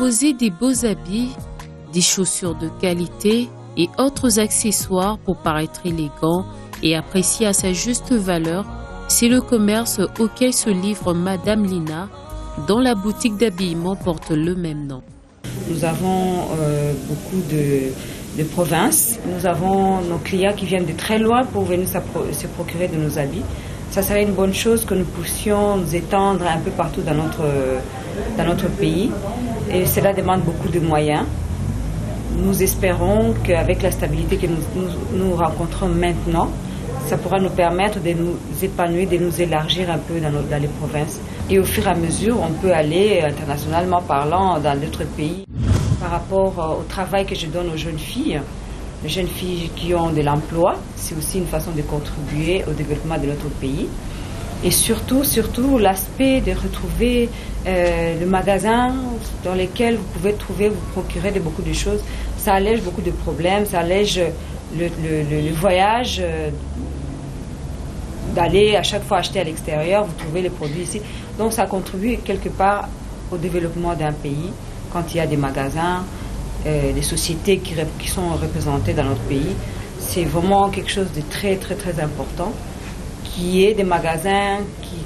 proposer des beaux habits, des chaussures de qualité et autres accessoires pour paraître élégant et apprécié à sa juste valeur, c'est le commerce auquel se livre Madame Lina, dont la boutique d'habillement porte le même nom. Nous avons beaucoup de provinces. Nous avons nos clients qui viennent de très loin pour venir se procurer de nos habits. Ça serait une bonne chose que nous puissions nous étendre un peu partout dans notre pays. Et cela demande beaucoup de moyens. Nous espérons qu'avec la stabilité que nous rencontrons maintenant, ça pourra nous permettre de nous épanouir, de nous élargir un peu dans les provinces. Et au fur et à mesure, on peut aller internationalement parlant dans d'autres pays. Par rapport au travail que je donne aux jeunes filles qui ont de l'emploi, c'est aussi une façon de contribuer au développement de notre pays. Et surtout l'aspect de retrouver le magasin dans lequel vous pouvez vous procurer de beaucoup de choses. Ça allège beaucoup de problèmes, ça allège le voyage, d'aller à chaque fois acheter à l'extérieur, vous trouvez les produits ici. Donc ça contribue quelque part au développement d'un pays quand il y a des magasins, des sociétés qui sont représentées dans notre pays. C'est vraiment quelque chose de très très très important, qui est des magasins qui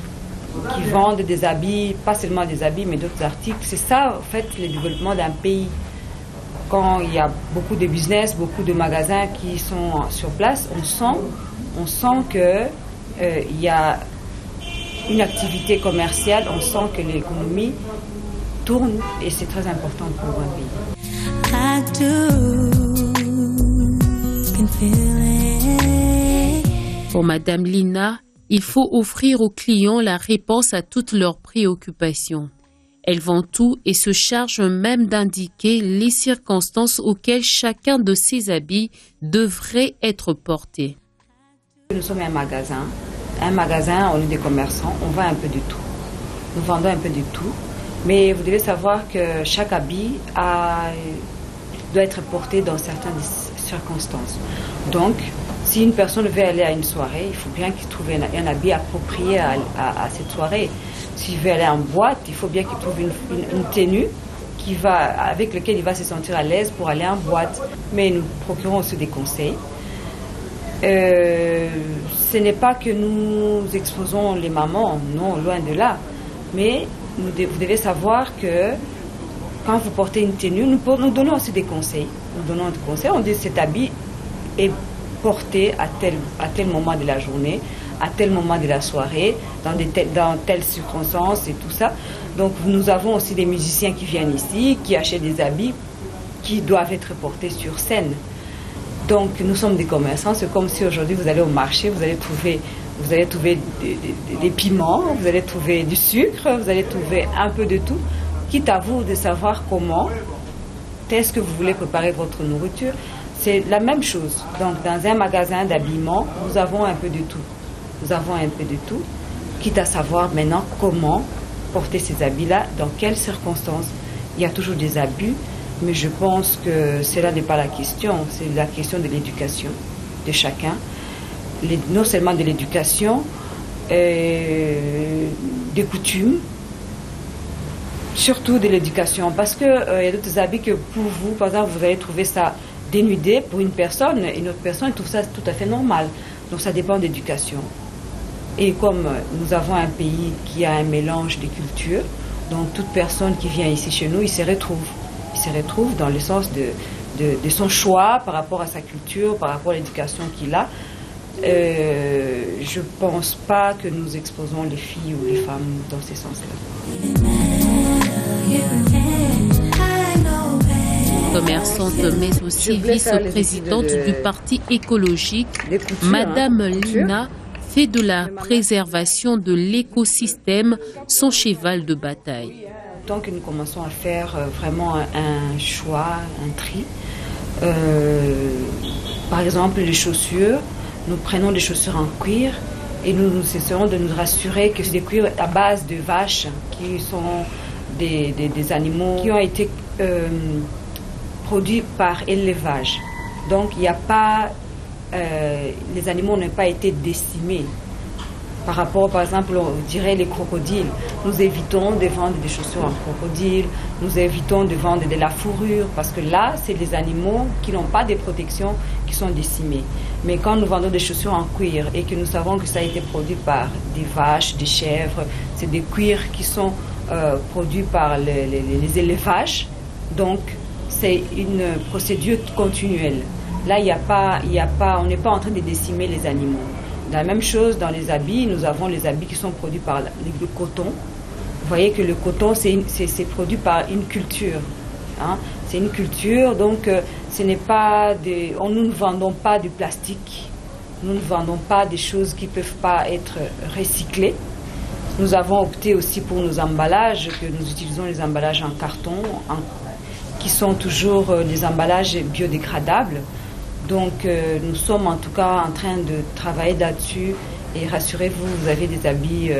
vendent des habits, pas seulement des habits mais d'autres articles. C'est ça en fait le développement d'un pays. Quand il y a beaucoup de business, beaucoup de magasins qui sont sur place, on sent que il y a une activité commerciale, on sent que l'économie tourne et c'est très important pour un pays. Pour Madame Lina, il faut offrir aux clients la réponse à toutes leurs préoccupations. Elle vend tout et se charge même d'indiquer les circonstances auxquelles chacun de ses habits devrait être porté. Nous sommes un magasin, on est des commerçants, on vend un peu de tout. Nous vendons un peu de tout, mais vous devez savoir que chaque habit doit être porté dans certaines circonstances. Donc, si une personne veut aller à une soirée, il faut bien qu'il trouve un habit approprié à cette soirée. S'il veut aller en boîte, il faut bien qu'il trouve une tenue avec laquelle il va se sentir à l'aise pour aller en boîte. Mais nous procurons aussi des conseils. Ce n'est pas que nous exposons les mamans, non, loin de là. Mais vous devez savoir que quand vous portez une tenue, nous donnons aussi des conseils. Nous donnons des conseils, on dit que cet habit est porté à tel moment de la journée, à tel moment de la soirée, dans telles circonstances et tout ça. Donc nous avons aussi des musiciens qui viennent ici, qui achètent des habits qui doivent être portés sur scène. Donc nous sommes des commerçants, c'est comme si aujourd'hui vous allez au marché, vous allez trouver des piments, vous allez trouver du sucre, vous allez trouver un peu de tout, quitte à vous de savoir comment est-ce que vous voulez préparer votre nourriture. C'est la même chose. Donc dans un magasin d'habillement, nous avons un peu de tout. Nous avons un peu de tout, quitte à savoir maintenant comment porter ces habits-là, dans quelles circonstances. Il y a toujours des abus, mais je pense que cela n'est pas la question, c'est la question de l'éducation de chacun. Non seulement de l'éducation, des coutumes, surtout de l'éducation, parce qu'il y a d'autres habits que pour vous, par exemple, vous allez trouver ça dénudé pour une personne, et une autre personne trouve ça tout à fait normal. Donc ça dépend de l'éducation. Et comme nous avons un pays qui a un mélange de cultures, donc toute personne qui vient ici chez nous, il se retrouve. Il se retrouve dans le sens de son choix par rapport à sa culture, par rapport à l'éducation qu'il a. Je ne pense pas que nous exposons les filles ou les femmes dans ce sens-là. Commerçante mais aussi vice-présidente du Parti écologique, Madame Lina fait de la préservation de l'écosystème son cheval de bataille. Tant que nous commençons à faire vraiment un choix, un tri, par exemple les chaussures, nous prenons des chaussures en cuir et nous essaierons de nous rassurer que c'est des cuirs à base de vaches qui sont des animaux qui ont été produits par élevage. Donc il n'y a pas, les animaux n'ont pas été décimés. Par rapport, par exemple, on dirait les crocodiles. Nous évitons de vendre des chaussures en crocodile, nous évitons de vendre de la fourrure, parce que là, c'est des animaux qui n'ont pas de protection, qui sont décimés. Mais quand nous vendons des chaussures en cuir et que nous savons que ça a été produit par des vaches, des chèvres, c'est des cuirs qui sont produits par les élevages, donc c'est une procédure continuelle. Là, on n'est pas en train de décimer les animaux. La même chose dans les habits, nous avons les habits qui sont produits par le coton. Vous voyez que le coton, c'est produit par une culture. Hein. C'est une culture, donc nous ne vendons pas du plastique. Nous ne vendons pas des choses qui ne peuvent pas être recyclées. Nous avons opté aussi pour nos emballages, que nous utilisons les emballages en carton, qui sont toujours des emballages biodégradables. Donc nous sommes en tout cas en train de travailler là-dessus et rassurez-vous, vous avez des habits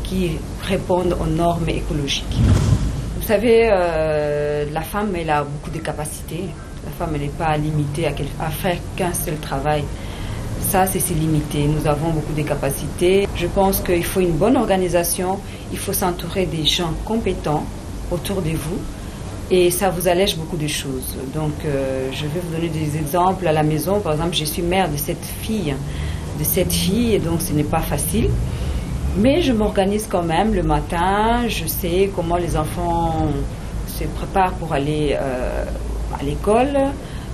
qui répondent aux normes écologiques. Vous savez, la femme, elle a beaucoup de capacités. La femme, elle n'est pas limitée à faire qu'un seul travail. Ça, c'est limité. Nous avons beaucoup de capacités. Je pense qu'il faut une bonne organisation. Il faut s'entourer des gens compétents autour de vous. Et ça vous allège beaucoup de choses. Donc, je vais vous donner des exemples à la maison. Par exemple, je suis mère de 7 filles. Et donc ce n'est pas facile. Mais je m'organise quand même le matin. Je sais comment les enfants se préparent pour aller à l'école.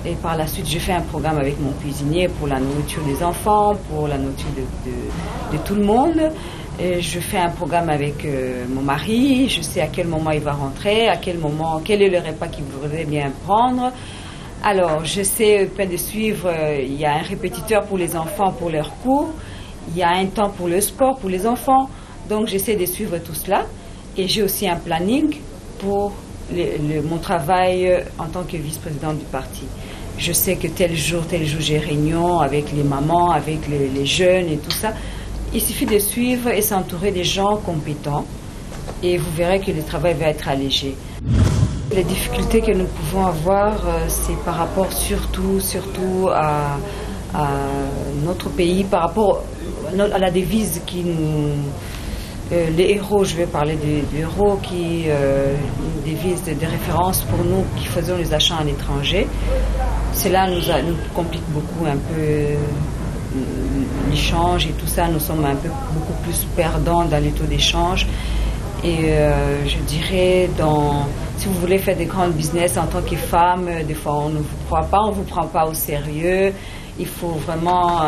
Et par la suite, je fais un programme avec mon cuisinier pour la nourriture des enfants, pour la nourriture de tout le monde. Et je fais un programme avec mon mari, je sais à quel moment il va rentrer, quel est le repas qu'il voudrait bien prendre. Alors, je sais de suivre, il y a un répétiteur pour les enfants pour leurs cours, il y a un temps pour le sport pour les enfants, donc j'essaie de suivre tout cela. Et j'ai aussi un planning pour mon travail en tant que vice-présidente du parti. Je sais que tel jour, j'ai réunion avec les mamans, avec les jeunes et tout ça. Il suffit de suivre et s'entourer des gens compétents et vous verrez que le travail va être allégé. Les difficultés que nous pouvons avoir, c'est par rapport surtout à notre pays, par rapport à la devise qui nous... les héros, je vais parler des héros, qui une devise de référence pour nous qui faisons les achats à l'étranger. Cela nous complique beaucoup un peu l'échange et tout ça. Nous sommes beaucoup plus perdants dans les taux d'échange. Et je dirais, si vous voulez faire des grands business en tant que femme, des fois on ne vous croit pas, on ne vous prend pas au sérieux. Il faut vraiment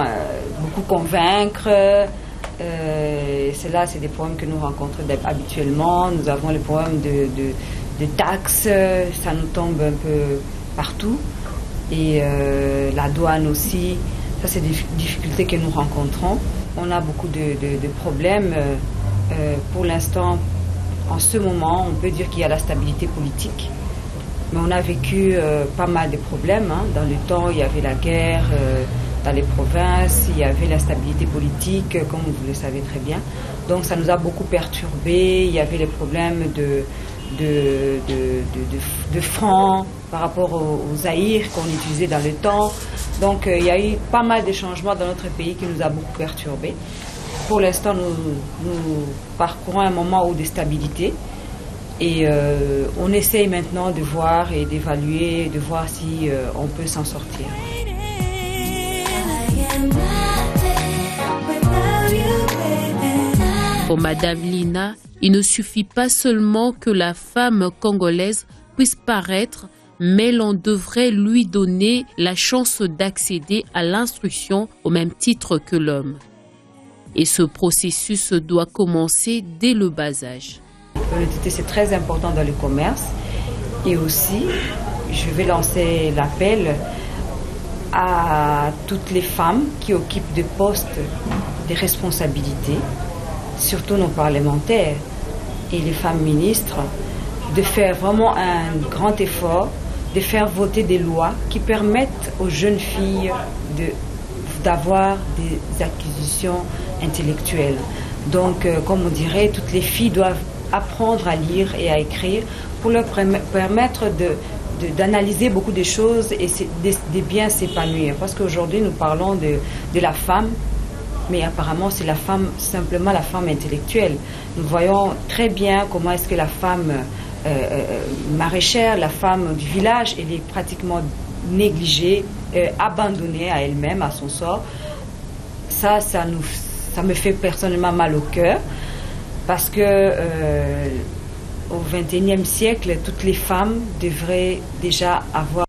beaucoup convaincre. C'est des problèmes que nous rencontrons habituellement. Nous avons les problèmes de taxes, ça nous tombe un peu partout. Et la douane aussi, ça c'est des difficultés que nous rencontrons. On a beaucoup de problèmes. Pour l'instant, en ce moment, on peut dire qu'il y a la stabilité politique. Mais on a vécu pas mal de problèmes. Hein. Dans le temps, il y avait la guerre dans les provinces, il y avait l'instabilité politique, comme vous le savez très bien. Donc ça nous a beaucoup perturbés. Il y avait les problèmes de francs par rapport aux zaïrs qu'on utilisait dans le temps. Donc il y a eu pas mal de changements dans notre pays qui nous a beaucoup perturbés. Pour l'instant, nous parcourons un moment de stabilité et on essaye maintenant de voir et d'évaluer, de voir si on peut s'en sortir. Pour Madame Lina, il ne suffit pas seulement que la femme congolaise puisse paraître, mais l'on devrait lui donner la chance d'accéder à l'instruction au même titre que l'homme. Et ce processus doit commencer dès le bas âge. L'honnêteté, c'est très important dans le commerce. Et aussi, je vais lancer l'appel à toutes les femmes qui occupent des postes de responsabilité, surtout nos parlementaires et les femmes ministres, de faire vraiment un grand effort, de faire voter des lois qui permettent aux jeunes filles d'avoir des acquisitions intellectuelles. Donc, comme on dirait, toutes les filles doivent apprendre à lire et à écrire pour leur permettre d'analyser beaucoup de choses et de bien s'épanouir. Parce qu'aujourd'hui, nous parlons de la femme mais apparemment c'est la femme, simplement la femme intellectuelle. Nous voyons très bien comment est-ce que la femme maraîchère, la femme du village, elle est pratiquement négligée, abandonnée à elle-même, à son sort. Ça me fait personnellement mal au cœur, parce que au XXIe siècle, toutes les femmes devraient déjà avoir